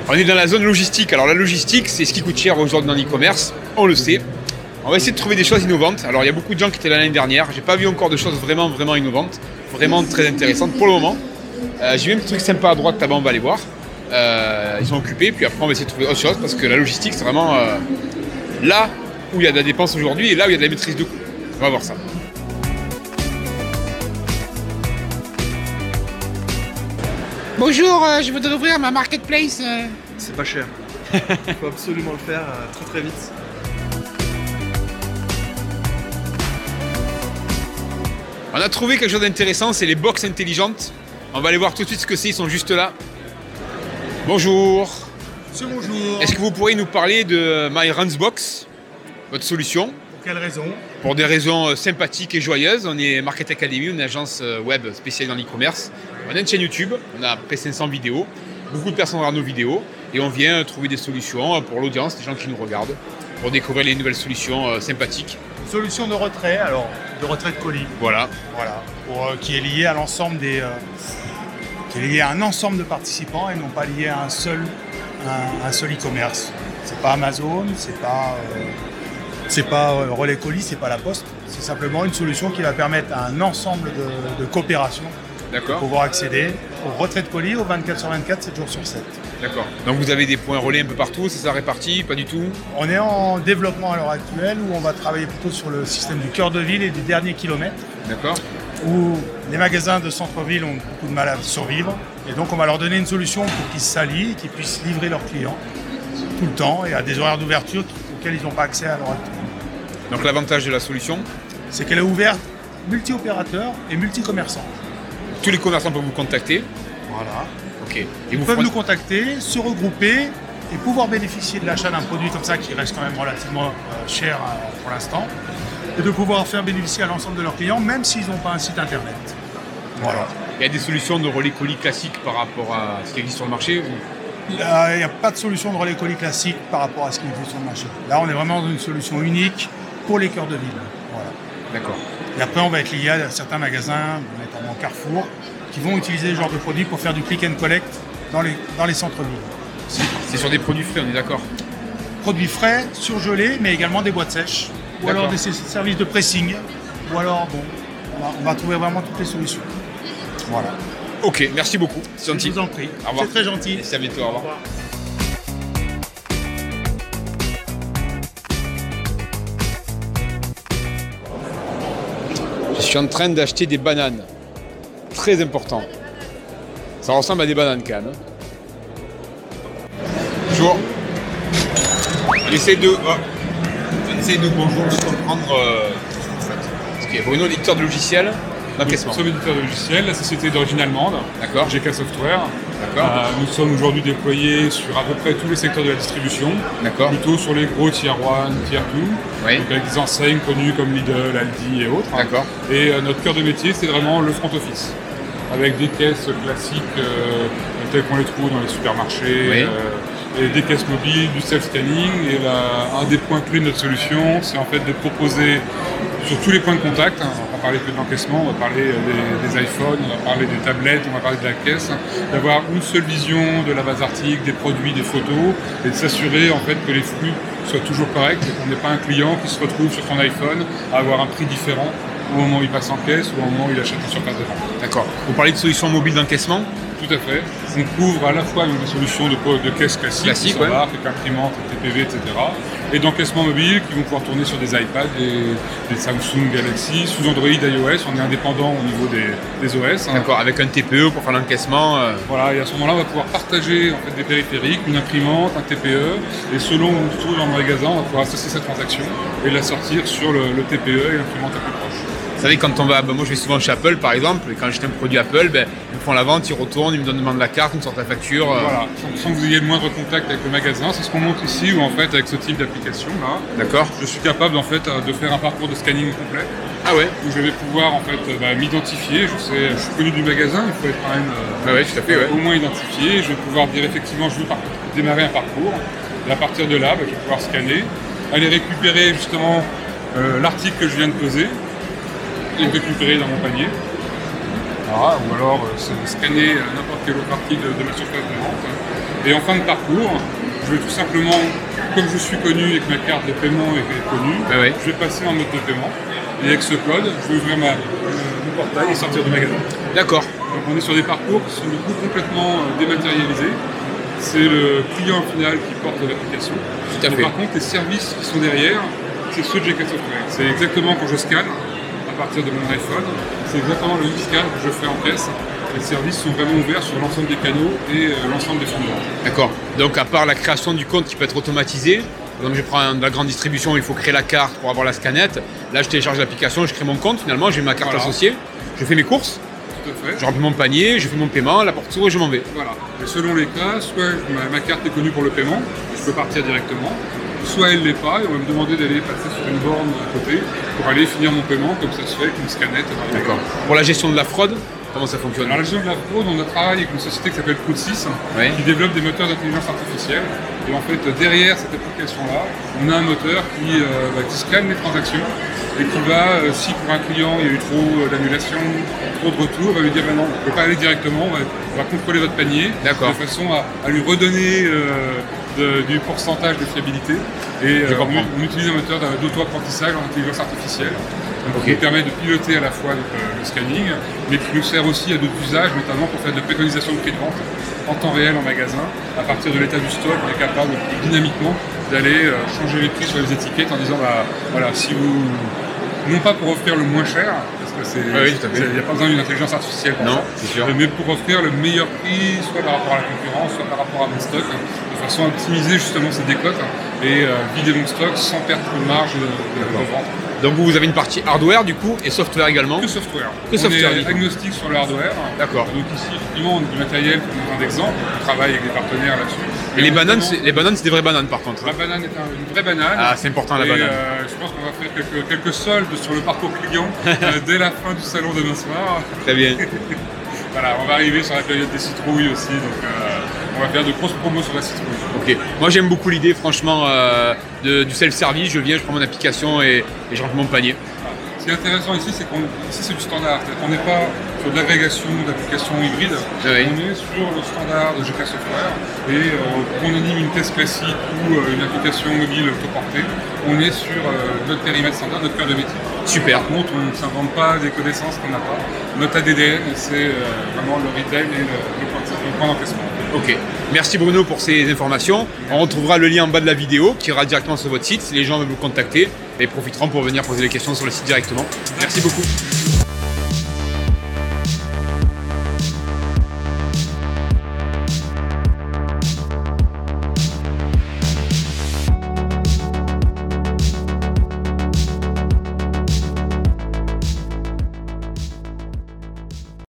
On est dans la zone logistique. Alors la logistique, c'est ce qui coûte cher aujourd'hui dans l'e-commerce, on le sait. On va essayer de trouver des choses innovantes. Alors il y a beaucoup de gens qui étaient là l'année dernière. J'ai pas vu encore de choses vraiment innovantes, vraiment très intéressantes pour le moment. J'ai vu un petit truc sympa à droite là-bas, on va aller voir. Ils sont occupés, puis après on va essayer de trouver autre chose parce que la logistique c'est vraiment là où il y a de la dépense aujourd'hui et là où il y a de la maîtrise de coût. On va voir ça. Bonjour, je voudrais ouvrir ma marketplace. C'est pas cher. Il faut absolument le faire très vite. On a trouvé quelque chose d'intéressant, c'est les box intelligentes. On va aller voir tout de suite ce que c'est, ils sont juste là. Bonjour. Monsieur, bonjour. Est-ce que vous pourriez nous parler de MyRunsBox, votre solution? Pour quelle raison? Pour des raisons sympathiques et joyeuses. On est Market Academy, une agence web spécialisée dans l'e-commerce. On a une chaîne YouTube, on a près 500 vidéos. Beaucoup de personnes regardent nos vidéos et on vient trouver des solutions pour l'audience, les gens qui nous regardent, pour découvrir les nouvelles solutions sympathiques. Solution de retrait, alors de retrait de colis. Voilà. Qui est lié à l'ensemble qui est lié à un ensemble de participants et non pas lié à un seul e-commerce. C'est pas Amazon, c'est pas Relais Colis, c'est pas La Poste. C'est simplement une solution qui va permettre à un ensemble de coopérations de pouvoir accéder au retrait de colis au 24/24, 7 jours sur 7. D'accord. Donc vous avez des points relais un peu partout, c'est ça réparti? Pas du tout? On est en développement à l'heure actuelle où on va travailler plutôt sur le système du cœur de ville et du dernier kilomètre. D'accord. Où les magasins de centre-ville ont beaucoup de mal à survivre. Et donc on va leur donner une solution pour qu'ils s'allient et qu'ils puissent livrer leurs clients tout le temps et à des horaires d'ouverture auxquels ils n'ont pas accès à l'heure actuelle. Donc l'avantage de la solution? C'est qu'elle est ouverte multi-opérateurs et multi-commerçants. Tous les commerçants peuvent vous contacter? Voilà. Ok. Et Ils peuvent nous contacter, se regrouper et pouvoir bénéficier de l'achat d'un produit comme ça qui reste quand même relativement cher pour l'instant. Et de pouvoir faire bénéficier à l'ensemble de leurs clients, même s'ils n'ont pas un site internet. Voilà. Il y a des solutions de relais colis classiques par rapport à ce qui existe sur le marché? Il n'y a pas de solution de relais colis classique par rapport à ce qui existe sur le marché. Là, on est vraiment dans une solution unique pour les cœurs de ville. Voilà. D'accord. Et après, on va être lié à certains magasins, notamment Carrefour, qui vont utiliser ce genre de produits pour faire du click and collect dans les centres-villes. C'est sur des produits frais, on est d'accord? Produits frais, surgelés, mais également des boîtes sèches, ou alors des services de pressing, ou alors, on va trouver vraiment toutes les solutions. Voilà. Ok, merci beaucoup, c'est gentil. Je vous en prie, au revoir. C'est très gentil. Merci, à bientôt, au revoir. Je suis en train d'acheter des bananes. Très important. Ça ressemble à des bananes cannes. Bonjour. On essaie de comprendre ce que vous faites. Parce qu'il y a Bruno, éditeur de logiciels d'encaissement. Nous sommes éditeurs de logiciels, la société est d'origine allemande, D'accord. GK Software. D'accord. Nous sommes aujourd'hui déployés sur à peu près tous les secteurs de la distribution. D'accord. Plutôt sur les gros tier 1, tier 2, Oui. donc avec des enseignes connues comme Lidl, Aldi et autres. D'accord. Et notre cœur de métier, c'est vraiment le front office, avec des caisses classiques telles qu'on les trouve dans les supermarchés, Oui. et des caisses mobiles, du self-scanning. Et un des points clés de notre solution, c'est en fait de proposer sur tous les points de contact, on va parler que de l'encaissement, on va parler des iPhones, on va parler des tablettes, on va parler de la caisse, d'avoir une seule vision de la base article, des produits, des photos, et de s'assurer en fait que les flux soient toujours corrects et qu'on n'ait pas un client qui se retrouve sur son iPhone à avoir un prix différent au moment où il passe en caisse ou au moment où il achète une surface de vente. D'accord. Vous parlez de solutions mobiles d'encaissement? Tout à fait. On couvre à la fois des solutions de caisse classiques, ouais. avec imprimante, TPV, etc. Et d'encaissement mobile qui vont pouvoir tourner sur des iPads, des Samsung Galaxy, sous Android, iOS. On est indépendant au niveau des OS. D'accord, avec un TPE pour faire l'encaissement. Voilà, et à ce moment-là, on va pouvoir partager en fait, des périphériques, une imprimante, un TPE. Et selon où on se trouve dans le magasin, on va pouvoir associer cette transaction et la sortir sur le TPE et l'imprimante la plus proche. Vous savez, quand on va, moi je vais souvent chez Apple par exemple, et quand j'achète un produit Apple, ils me font la vente, ils retournent, ils me demandent la carte, ils me sortent la facture. Voilà, sans que vous ayez le moindre contact avec le magasin, c'est ce qu'on montre ici, où en fait avec ce type d'application là, D'accord. je suis capable en fait de faire un parcours de scanning complet. Ah ouais. Où je vais pouvoir en fait m'identifier, je suis connu du magasin, il faut être quand même tout à fait, ouais. au moins identifié, je vais pouvoir dire effectivement je veux démarrer un parcours, et à partir de là, je vais pouvoir scanner, aller récupérer justement l'article que je viens de peser, et le récupérer dans mon panier. Voilà, ou alors scanner n'importe quelle autre partie de ma surface de vente. Et en fin de parcours, je vais tout simplement, comme je suis connu et que ma carte de paiement est connue, je vais passer en mode de paiement. Et avec ce code, je vais ouvrir mon portail et sortir du magasin. D'accord. Donc on est sur des parcours qui sont du coup complètement dématérialisés. C'est le client final qui porte l'application. Tout à fait. Par contre, les services qui sont derrière, c'est ceux de GK Software. C'est exactement quand je scanne à partir de mon iPhone, c'est exactement le scan que je fais en caisse. Les services sont vraiment ouverts sur l'ensemble des canaux et l'ensemble des fonds de vente. D'accord. Donc à part la création du compte qui peut être automatisée, par exemple je prends de la grande distribution, il faut créer la carte pour avoir la scanette. Là je télécharge l'application, je crée mon compte finalement, j'ai ma carte associée, je fais mes courses, Tout à fait. je remplis mon panier, je fais mon paiement, la porte s'ouvre et je m'en vais. Voilà. Et selon les cas, soit ma carte est connue pour le paiement, je peux partir directement, soit elle ne l'est pas et on va me demander d'aller passer sur une borne à côté pour aller finir mon paiement comme ça se fait avec une scannette. D'accord. Pour la gestion de la fraude, comment ça fonctionne? Alors la gestion de la fraude, on a travaillé avec une société qui s'appelle Code6 qui développe des moteurs d'intelligence artificielle. Et en fait, derrière cette application-là, on a un moteur qui scanne les transactions et qui va, si pour un client il y a eu trop d'annulations, trop de retours, va lui dire non, on ne peut pas aller directement, on va contrôler votre panier de façon à lui redonner du pourcentage de fiabilité. Et on utilise un moteur d'auto-apprentissage en intelligence artificielle. Donc, qui nous permet de piloter à la fois le scanning, mais qui nous sert aussi à d'autres usages, notamment pour faire de la préconisation de prix de vente en temps réel en magasin. À partir de l'état du stock, on est capable dynamiquement d'aller changer les prix sur les étiquettes en disant voilà, si vous, non pas pour offrir le moins cher, parce que il n'y a pas besoin d'une intelligence artificielle pour ça, mais pour offrir le meilleur prix, soit par rapport à la concurrence, soit par rapport à mon stock, de façon à optimiser justement ces décotes et vider mon stock sans perdre de marge de vente. Donc vous avez une partie hardware du coup et software également? Que software. On est agnostique sur le hardware. D'accord. Donc ici, effectivement, on a du matériel comme un exemple. On travaille avec des partenaires là-dessus. Et les bananes, c'est des vraies bananes par contre? La banane est une vraie banane. Ah, c'est important la banane. Je pense qu'on va faire quelques soldes sur le parcours client dès la fin du salon demain soir. Très bien. Voilà, on va arriver sur la période des citrouilles aussi. Donc on va faire de grosses promos sur la citrouille. Ok. Moi j'aime beaucoup l'idée franchement du self-service. Je viens, je prends mon application et je rentre mon panier. Ce qui est intéressant ici, c'est qu'ici c'est du standard. On n'est pas sur de l'agrégation d'applications hybrides. On est sur le standard de GK Software. Et on anime une caisse classique ou une application mobile autoportée. On est sur notre périmètre standard, notre cœur de métier. Super. Par contre, on ne s'invente pas des connaissances qu'on n'a pas. Notre ADN, c'est vraiment le retail et le point d'encaissement. Ok. Merci Bruno pour ces informations. On retrouvera le lien en bas de la vidéo qui ira directement sur votre site. Si les gens veulent vous contacter, ils profiteront pour venir poser des questions sur le site directement. Merci beaucoup.